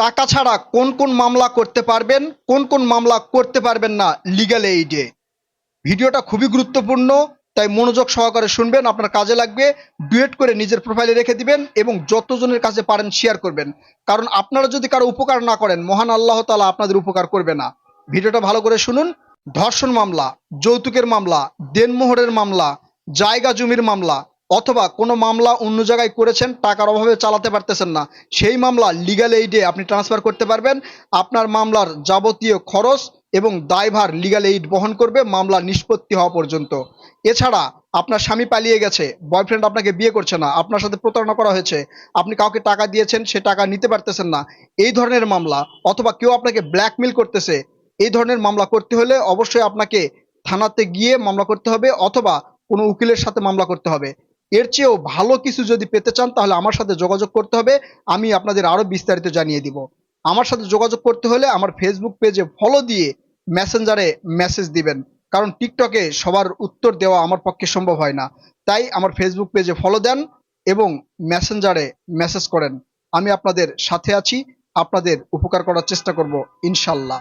টাকা ছাড়া কোন কোন মামলা করতে পারবেন, কোন কোন মামলা করতে পারবেন না লিগ্যাল এইডে। ভিডিওটা খুবই গুরুত্বপূর্ণ, তাই মনোযোগ সহকারে শুনবেন, আপনার কাজে লাগবে। ডুয়েট করে নিজের প্রোফাইলে রেখে দিবেন এবং যতজনের কাছে পারেন শেয়ার করবেন। কারণ আপনারা যদি কারো উপকার না করেন, মহান আল্লাহ তাআলা আপনাদের উপকার করবে না। ভিডিওটা ভালো করে শুনুন। ধর্ষণ মামলা, যৌতুকের মামলা, দেনমোহরের মামলা, জায়গা জমির মামলা, অথবা কোনো মামলা অন্য জায়গায় করেছেন, টাকার অভাবে চালাতে পারতেছেন না, সেই মামলা লিগ্যাল এইডে আপনি ট্রান্সফার করতে পারবেন। আপনার মামলার যাবতীয় খরচ এবং দায়ভার লিগ্যাল এইড বহন করবে মামলা নিষ্পত্তি হওয়া পর্যন্ত। এছাড়া আপনার স্বামী পালিয়ে গেছে, বয়ফ্রেন্ড আপনাকে বিয়ে করছে না, আপনার সাথে প্রতারণা করা হয়েছে, আপনি কাউকে টাকা দিয়েছেন, সে টাকা নিতে পারতেছেন না, এই ধরনের মামলা, অথবা কেউ আপনাকে ব্ল্যাকমেল করতেছে, এই ধরনের মামলা করতে হলে অবশ্যই আপনাকে থানাতে গিয়ে মামলা করতে হবে, অথবা কোনো উকিলের সাথে মামলা করতে হবে। এর চেয়েও ভালো কিছু যদি পেতে চান তাহলে আমার সাথে যোগাযোগ করতে হবে, আমি আপনাদের আরো বিস্তারিত জানিয়ে দিব। আমার সাথে যোগাযোগ করতে হলে আমার ফেসবুক পেজে ফলো দিয়ে মেসেঞ্জারে মেসেজ দিবেন, কারণ টিকটকে সবার উত্তর দেওয়া আমার পক্ষে সম্ভব হয় না। তাই আমার ফেসবুক পেজে ফলো দেন এবং মেসেঞ্জারে মেসেজ করেন। আমি আপনাদের সাথে আছি, আপনাদের উপকার করার চেষ্টা করব ইনশাল্লাহ।